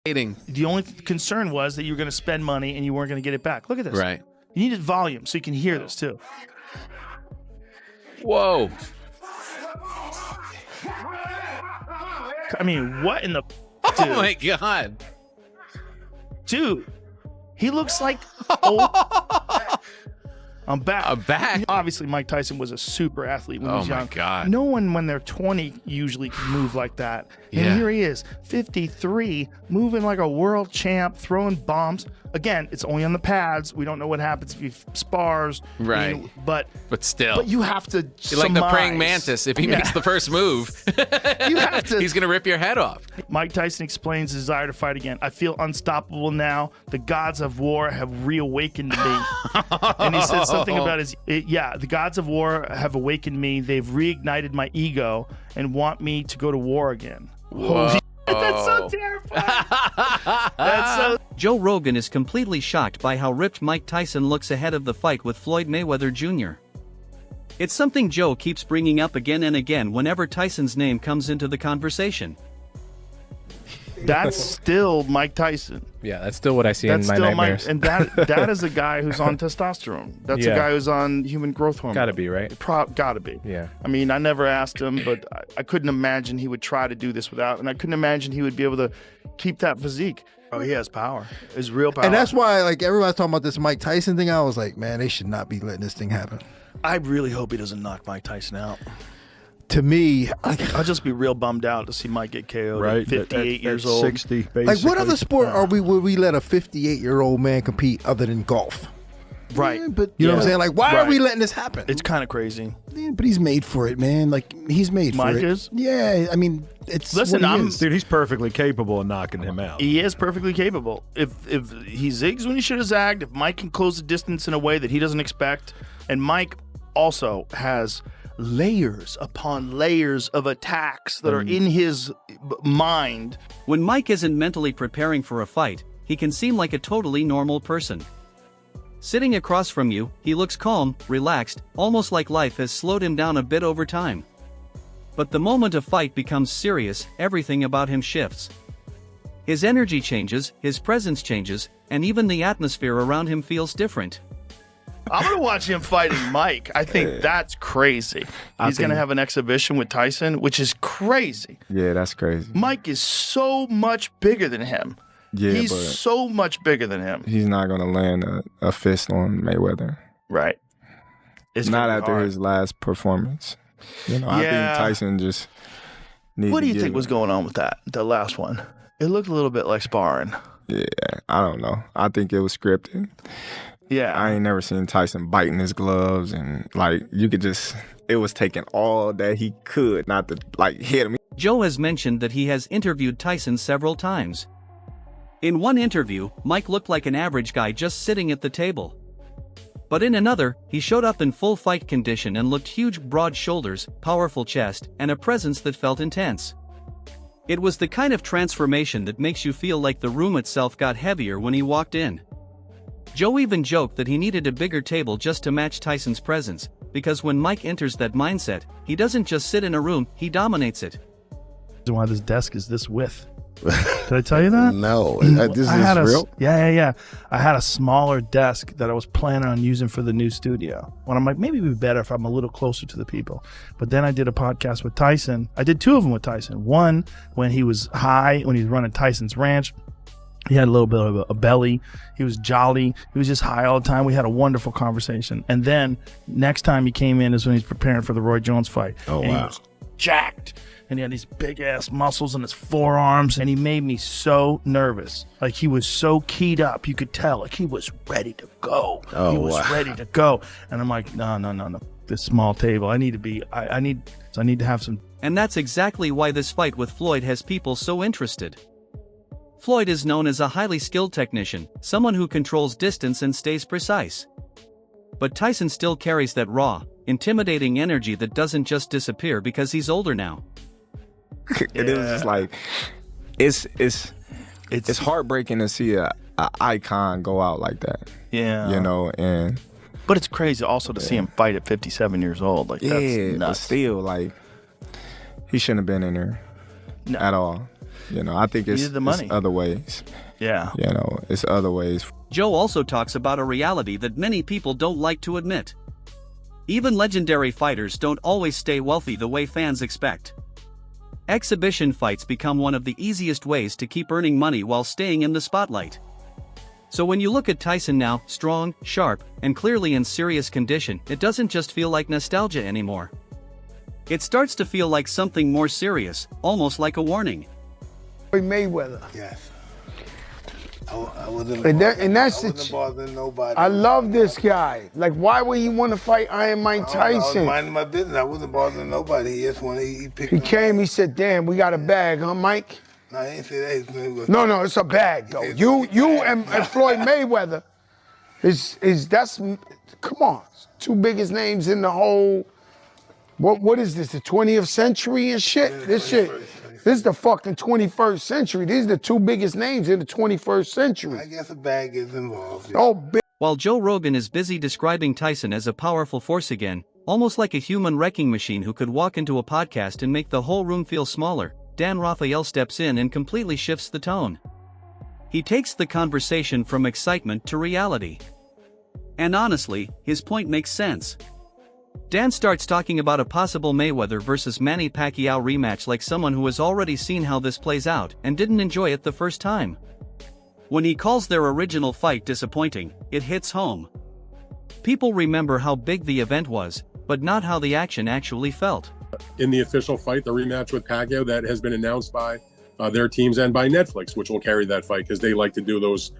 The only concern was that you were going to spend money and you weren't going to get it back. Look at this. Right. You needed volume so you can hear this too. Whoa. I mean, what in the... Oh, my God. Dude, he looks like old... I'm back. I'm back. Obviously, Mike Tyson was a super athlete when he was young. Oh, my God. No one, when they're 20, usually can move like that. And Yeah. here he is, 53, moving like a world champ, throwing bombs. Again, it's only on the pads. We don't know what happens if he spars. Right. You know, but still. But you have to Like the praying mantis. If he makes the first move, you have to. he's going to rip your head off. Mike Tyson explains his desire to fight again. I feel unstoppable now. The gods of war have reawakened me. And he said something about the gods of war have awakened me. They've reignited my ego and want me to go to war again. Holy shit, that's so terrifying. That's so... Joe Rogan is completely shocked by how ripped Mike Tyson looks ahead of the fight with Floyd Mayweather Jr. It's something Joe keeps bringing up again and again whenever Tyson's name comes into the conversation. That's still Mike Tyson. Yeah, that's still what I see in my nightmares. And that is a guy who's on testosterone. That's a guy who's on human growth hormone. Gotta be, right? Gotta be. Yeah. I mean, I never asked him, but I couldn't imagine he would try to do this without, and I couldn't imagine he would be able to keep that physique. Oh, he has power. It's real power. And that's why, like, everybody's talking about this Mike Tyson thing. I was like, man, they should not be letting this thing happen. I really hope he doesn't knock Mike Tyson out. To me, I'll just be real bummed out to see Mike get KO'd at 58 years old. 60, basically. like, what other sport would we let a 58-year-old man compete other than golf? Right. Yeah, but you know what I'm saying? Like, why are we letting this happen? It's kind of crazy. Yeah, but he's made for it, man. Like, he's made for it. Mike is? Yeah, I mean, it's Listen, what he is. Dude, he's perfectly capable of knocking him out. He is perfectly capable. If he zigs when he should have zagged, if Mike can close the distance in a way that he doesn't expect, and Mike also has layers upon layers of attacks that are in his mind. When Mike isn't mentally preparing for a fight, he can seem like a totally normal person. Sitting across from you, he looks calm, relaxed, almost like life has slowed him down a bit over time. But the moment a fight becomes serious, everything about him shifts. His energy changes, his presence changes, and even the atmosphere around him feels different. I'm going to watch him fighting Mike. I think that's crazy. He's going to have an exhibition with Tyson, which is crazy. Yeah, that's crazy. Mike is so much bigger than him. Yeah, he's but so much bigger than him. he's not going to land a fist on Mayweather. Right. It's not gonna be after hard. his last performance. You know, I think Tyson just needs What do to you get think was going on with the last one? It looked a little bit like sparring. Yeah, I don't know. I think it was scripted. Yeah. I ain't never seen Tyson biting his gloves, and like you could just, it was taking all that he could not to like hit him. Joe has mentioned that he has interviewed Tyson several times. In one interview, Mike looked like an average guy just sitting at the table. But in another, he showed up in full fight condition and looked huge, broad shoulders, powerful chest, and a presence that felt intense. It was the kind of transformation that makes you feel like the room itself got heavier when he walked in. Joe even joked that he needed a bigger table just to match Tyson's presence, because when Mike enters that mindset, he doesn't just sit in a room, he dominates it. Why this desk is this width? Did I tell you that? No, this is real? Yeah. I had a smaller desk that I was planning on using for the new studio. When I'm like, maybe it'd be better if I'm a little closer to the people. But then I did a podcast with Tyson. I did two of them with Tyson. One, when he was high, when he was running Tyson's Ranch. He had a little bit of a belly. He was jolly. He was just high all the time. We had a wonderful conversation. And then next time he came in is when he's preparing for the Roy Jones fight. Oh, and wow. He was jacked. And he had these big ass muscles in his forearms. And he made me so nervous. Like he was so keyed up. You could tell. Like he was ready to go. Oh, he was wow. ready to go. And I'm like, no. This small table. I need to have some. And that's exactly why this fight with Floyd has people so interested. Floyd is known as a highly skilled technician, someone who controls distance and stays precise. But Tyson still carries that raw, intimidating energy that doesn't just disappear because he's older now. It is just like, it's heartbreaking to see a icon go out like that. Yeah. You know, and but it's crazy also to see him fight at 57 years old. Like that's but nuts. still, like, he shouldn't have been in there at all. You know, I think it's other ways. Yeah. You know, it's other ways. Joe also talks about a reality that many people don't like to admit. Even legendary fighters don't always stay wealthy the way fans expect. Exhibition fights become one of the easiest ways to keep earning money while staying in the spotlight. So when you look at Tyson now, strong, sharp, and clearly in serious condition, it doesn't just feel like nostalgia anymore. It starts to feel like something more serious, almost like a warning. Floyd Mayweather. Yes. I wasn't bothering nobody. I love this guy. Like, why would he want to fight Iron Mike Tyson? I was minding my business. I wasn't bothering nobody. He just wanted, he picked. He came, he said, damn, we got a bag, huh, Mike? No, I didn't say that. No, it's a bag, though. You and Floyd Mayweather that's, come on, two biggest names in the whole, what is this, the 20th century and shit? This is the fucking 21st century. These are the two biggest names in the 21st century. I guess a bag is involved. Yeah. Oh, While Joe Rogan is busy describing Tyson as a powerful force again, almost like a human wrecking machine who could walk into a podcast and make the whole room feel smaller, Dan Rafael steps in and completely shifts the tone. He takes the conversation from excitement to reality. And honestly, his point makes sense. Dan starts talking about a possible Mayweather versus Manny Pacquiao rematch like someone who has already seen how this plays out and didn't enjoy it the first time. When he calls their original fight disappointing, it hits home. People remember how big the event was, but not how the action actually felt. In the official fight, the rematch with Pacquiao that has been announced by their teams and by Netflix, which will carry that fight because they like to do those,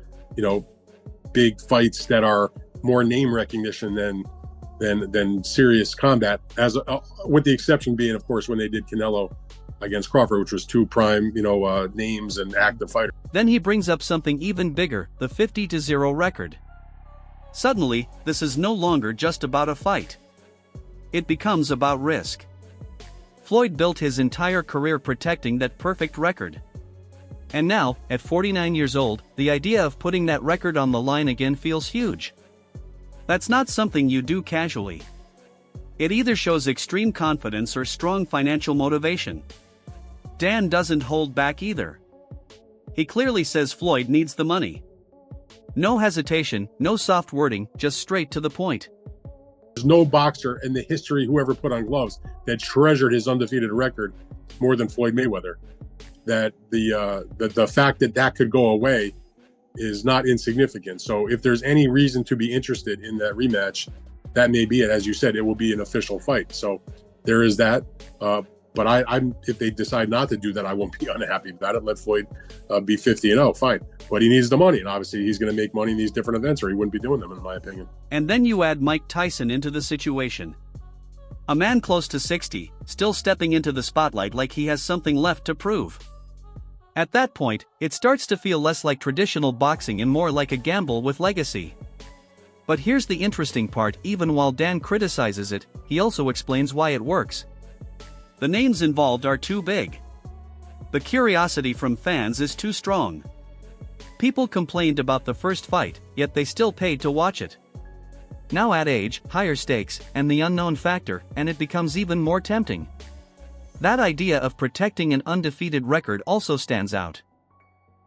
big fights that are more name recognition than serious combat, with the exception being, of course, when they did Canelo against Crawford, which was two prime, names and active fighters. Then he brings up something even bigger, the 50-0 record. Suddenly, this is no longer just about a fight. It becomes about risk. Floyd built his entire career protecting that perfect record. And now, at 49 years old, the idea of putting that record on the line again feels huge. That's not something you do casually. It either shows extreme confidence or strong financial motivation. Dan doesn't hold back either. He clearly says Floyd needs the money. No hesitation, no soft wording, just straight to the point. There's no boxer in the history, whoever put on gloves, that treasured his undefeated record more than Floyd Mayweather. That the fact that could go away is not insignificant. So if there's any reason to be interested in that rematch, that may be it. As you said, it will be an official fight. So there is that. But I'm if they decide not to do that, I won't be unhappy about it. Let Floyd be 50-0, fine. But he needs the money, and obviously he's going to make money in these different events, or he wouldn't be doing them, in my opinion. And then you add Mike Tyson into the situation. A man close to 60, still stepping into the spotlight like he has something left to prove. At that point, it starts to feel less like traditional boxing and more like a gamble with legacy. But here's the interesting part: even while Dan criticizes it, he also explains why it works. The names involved are too big. The curiosity from fans is too strong. People complained about the first fight, yet they still paid to watch it. Now add age, higher stakes, and the unknown factor, and it becomes even more tempting. That idea of protecting an undefeated record also stands out.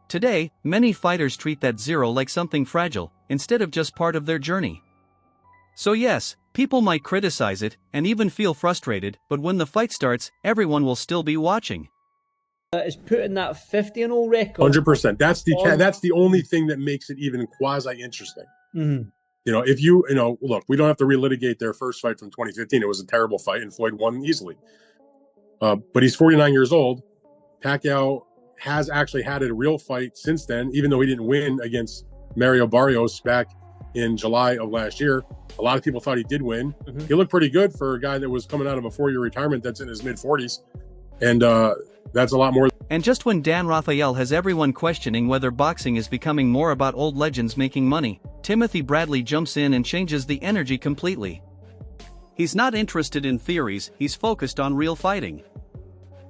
Today, many fighters treat that zero like something fragile, instead of just part of their journey. So yes, people might criticize it, and even feel frustrated, but when the fight starts, everyone will still be watching. Is putting that 50-0 record. 100%. That's the only thing that makes it even quasi-interesting. Mm-hmm. If look, we don't have to relitigate their first fight from 2015. It was a terrible fight, and Floyd won easily. But he's 49 years old. Pacquiao has actually had a real fight since then, even though he didn't win against Mario Barrios back in July of last year. A lot of people thought he did win. Mm-hmm. He looked pretty good for a guy that was coming out of a 4-year retirement that's in his mid-40s. And that's a lot more. And just when Dan Rafael has everyone questioning whether boxing is becoming more about old legends making money, Timothy Bradley jumps in and changes the energy completely. He's not interested in theories, he's focused on real fighting.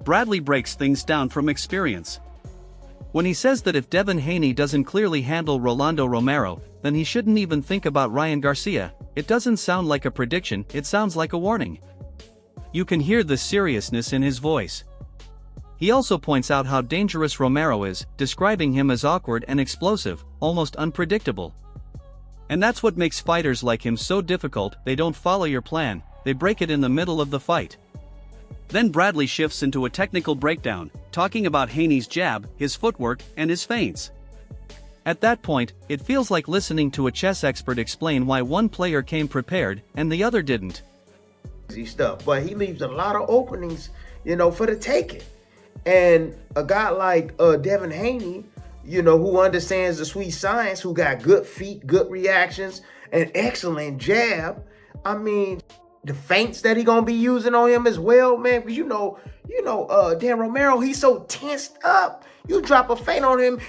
Bradley breaks things down from experience. When he says that if Devin Haney doesn't clearly handle Rolando Romero, then he shouldn't even think about Ryan Garcia, it doesn't sound like a prediction, it sounds like a warning. You can hear the seriousness in his voice. He also points out how dangerous Romero is, describing him as awkward and explosive, almost unpredictable. And that's what makes fighters like him so difficult. They don't follow your plan, they break it in the middle of the fight. Then Bradley shifts into a technical breakdown, talking about Haney's jab, his footwork, and his feints. At that point, it feels like listening to a chess expert explain why one player came prepared and the other didn't. Stuff, but he leaves a lot of openings, for the taking. And a guy like Devin Haney, who understands the sweet science, who got good feet, good reactions, and excellent jab. I mean, the feints that he gonna be using on him as well, man. Because Dan Romero, he's so tensed up. You drop a feint on him,